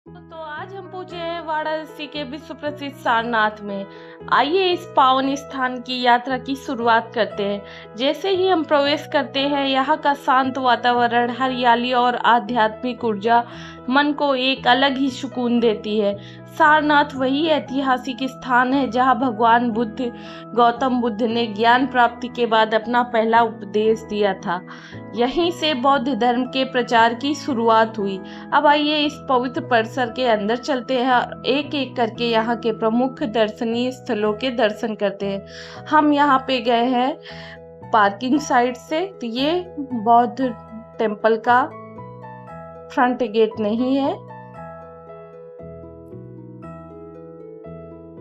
तो आज हम पहुंचे हैं वाराणसी के विश्व प्रसिद्ध सारनाथ में। आइए इस पावन स्थान की यात्रा की शुरुआत करते हैं। जैसे ही हम प्रवेश करते हैं, यहाँ का शांत वातावरण, हरियाली और आध्यात्मिक ऊर्जा मन को एक अलग ही सुकून देती है। सारनाथ वही ऐतिहासिक स्थान है जहाँ भगवान बुद्ध, गौतम बुद्ध ने ज्ञान प्राप्ति के बाद अपना पहला उपदेश दिया था। यहीं से बौद्ध धर्म के प्रचार की शुरुआत हुई। अब आइए इस पवित्र परिसर के अंदर चलते हैं और एक एक करके यहाँ के प्रमुख दर्शनीय स्थलों के दर्शन करते हैं। हम यहाँ पे गए हैं पार्किंग साइड से, तो ये बौद्ध टेम्पल का फ्रंट गेट नहीं है।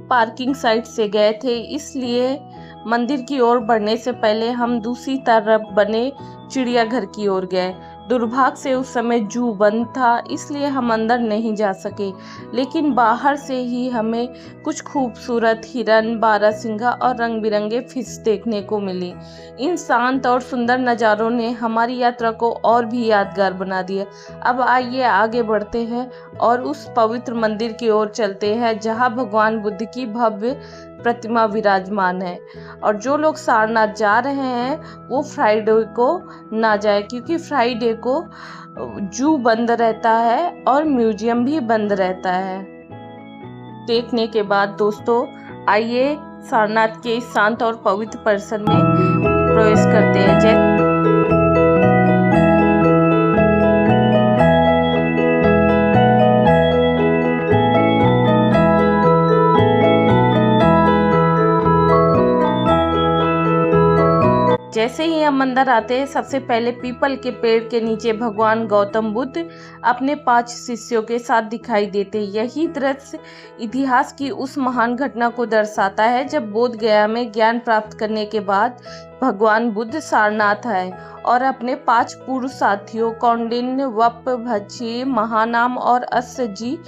पार्किंग साइड से गए थे, इसलिए मंदिर की ओर बढ़ने से पहले हम दूसरी तरफ बने चिड़ियाघर की ओर गए। दुर्भाग्य से उस समय जू बंद था, इसलिए हम अंदर नहीं जा सके, लेकिन बाहर से ही हमें कुछ खूबसूरत हिरन, बारहसिंगा और रंग बिरंगे फिश देखने को मिली। इन शांत और सुंदर नज़ारों ने हमारी यात्रा को और भी यादगार बना दिया। अब आइए आगे बढ़ते हैं और उस पवित्र मंदिर की ओर चलते हैं जहां भगवान बुद्ध की भव्य प्रतिमा विराजमान है। और जो लोग सारनाथ जा रहे हैं वो फ्राइडे को ना जाए, क्योंकि फ्राइडे को जू बंद रहता है और म्यूजियम भी बंद रहता है। देखने के बाद दोस्तों, आइए सारनाथ के इस शांत और पवित्र परिसर में प्रवेश करते हैं। जैसे ही हम अंदर आते हैं, सबसे पहले पीपल के पेड़ के नीचे भगवान गौतम बुद्ध अपने 5 शिष्यों के साथ दिखाई देते हैं। यही दृश्य इतिहास की उस महान घटना को दर्शाता है जब बोध गया में ज्ञान प्राप्त करने के बाद भगवान बुद्ध सारनाथ आए और अपने 5 पूर्व साथियों कौंडिन्य, वप, भज्जी, महानाम और अस्सजी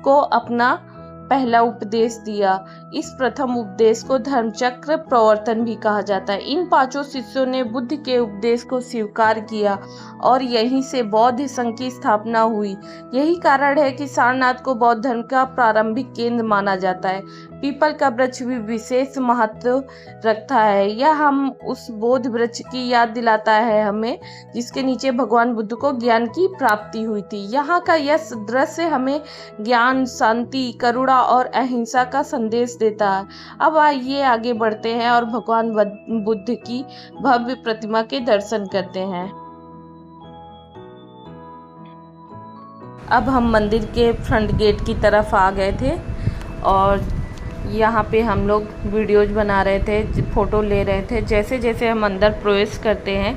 को अपना पहला उपदेश दिया। इस प्रथम उपदेश को धर्मचक्र प्रवर्तन भी कहा जाता है। इन 5 शिष्यों ने बुद्ध के उपदेश को स्वीकार किया और यहीं से बौद्ध संघ की स्थापना हुई। यही कारण है कि सारनाथ को बौद्ध धर्म का प्रारंभिक केंद्र माना जाता है। पीपल का वृक्ष भी विशेष महत्व रखता है। यह हम उस बोध वृक्ष की याद दिलाता है हमें, जिसके नीचे भगवान बुद्ध को ज्ञान की प्राप्ति हुई थी। यहाँ का यह दृश्य हमें ज्ञान, शांति, करुणा और अहिंसा का संदेश देता है। अब आइए आगे बढ़ते हैं और भगवान बुद्ध की भव्य प्रतिमा के दर्शन करते हैं। अब हम मंदिर के फ्रंट गेट की तरफ आ गए थे और यहाँ पे हम लोग वीडियोज बना रहे थे, फ़ोटो ले रहे थे। जैसे जैसे हम अंदर प्रवेश करते हैं,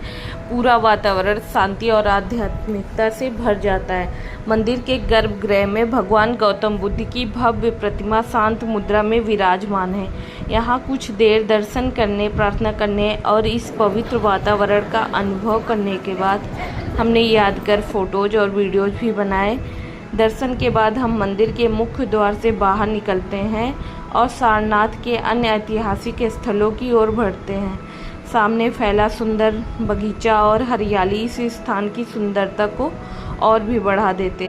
पूरा वातावरण शांति और आध्यात्मिकता से भर जाता है। मंदिर के गर्भगृह में भगवान गौतम बुद्ध की भव्य प्रतिमा शांत मुद्रा में विराजमान है। यहाँ कुछ देर दर्शन करने, प्रार्थना करने और इस पवित्र वातावरण का अनुभव करने के बाद हमने यादगार फ़ोटोज़ और वीडियोज़ भी बनाए। दर्शन के बाद हम मंदिर के मुख्य द्वार से बाहर निकलते हैं और सारनाथ के अन्य ऐतिहासिक स्थलों की ओर बढ़ते हैं। सामने फैला सुंदर बगीचा और हरियाली इस स्थान की सुंदरता को और भी बढ़ा देते।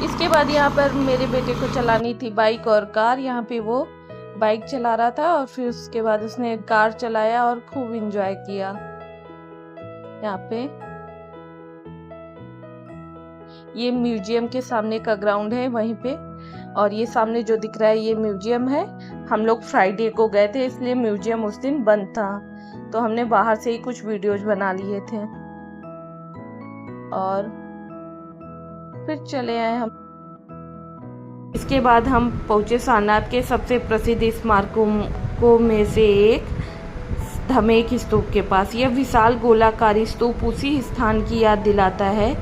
इसके बाद यहाँ पर मेरे बेटे को चलानी थी बाइक और कार। यहाँ पे वो बाइक चला रहा था और फिर उसके बाद उसने कार चलाया और खूब एंजॉय किया। यहाँ पे ये म्यूजियम के सामने का ग्राउंड है वहीं पे, और ये सामने जो दिख रहा है ये म्यूजियम है। हम लोग फ्राइडे को गए थे, इसलिए म्यूजियम उस दिन बंद था, तो हमने बाहर से ही कुछ वीडियोज बना लिए थे और फिर चले आए हम। इसके बाद हम पहुंचे सारनाथ के सबसे प्रसिद्ध स्मारकों में से एक धमेक स्तूप के पास। यह विशाल गोलाकार स्तूप उसी स्थान की याद दिलाता है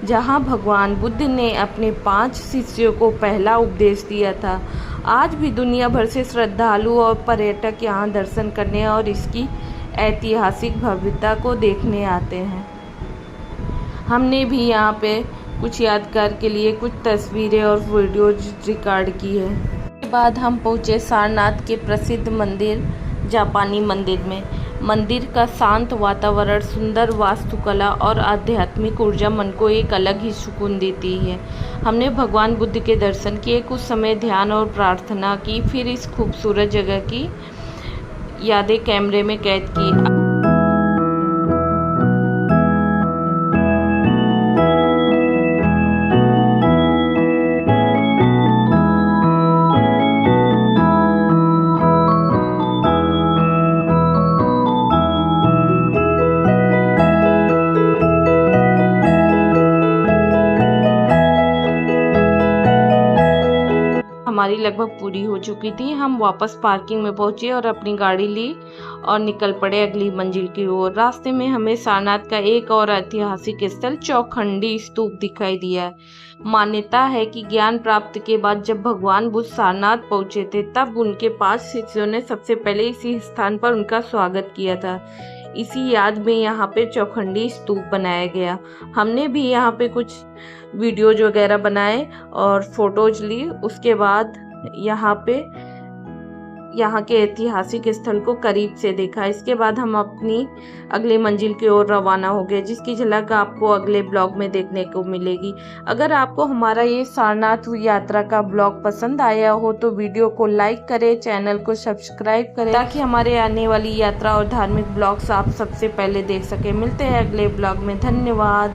जहां भगवान बुद्ध ने अपने 5 शिष्यों को पहला उपदेश दिया था। आज भी दुनिया भर से श्रद्धालु और पर्यटक यहां दर्शन करने और इसकी ऐतिहासिक भव्यता को देखने आते हैं। हमने भी यहाँ पे कुछ यादगार के लिए कुछ तस्वीरें और वीडियोज रिकॉर्ड की है। उसके बाद हम पहुँचे सारनाथ के प्रसिद्ध मंदिर जापानी मंदिर में। मंदिर का शांत वातावरण, सुंदर वास्तुकला और आध्यात्मिक ऊर्जा मन को एक अलग ही सुकून देती है। हमने भगवान बुद्ध के दर्शन किए, कुछ समय ध्यान और प्रार्थना की, फिर इस खूबसूरत जगह की यादें कैमरे में कैद की। हमारी लगभग पूरी हो चुकी थी। हम वापस पार्किंग में पहुंचे और अपनी गाड़ी ली और निकल पड़े अगली मंजिल की ओर। रास्ते में हमें सारनाथ का एक और ऐतिहासिक स्थल चौखंडी स्तूप दिखाई दिया। मान्यता है कि ज्ञान प्राप्त के बाद जब भगवान बुद्ध सारनाथ पहुंचे थे, तब उनके 5 शिष्यों ने सबसे पहले इसी स्थान पर उनका स्वागत किया था। इसी याद में यहाँ पे चौखंडी स्तूप बनाया गया। हमने भी यहाँ पे कुछ वीडियोज वगैरह बनाए और फोटोज ली। उसके बाद यहाँ के ऐतिहासिक स्थल को करीब से देखा। इसके बाद हम अपनी अगली मंजिल की ओर रवाना हो गए, जिसकी झलक आपको अगले ब्लॉग में देखने को मिलेगी। अगर आपको हमारा ये सारनाथ यात्रा का ब्लॉग पसंद आया हो तो वीडियो को लाइक करें, चैनल को सब्सक्राइब करें, ताकि हमारे आने वाली यात्रा और धार्मिक ब्लॉग्स आप सबसे पहले देख सकें। मिलते हैं अगले ब्लॉग में। धन्यवाद।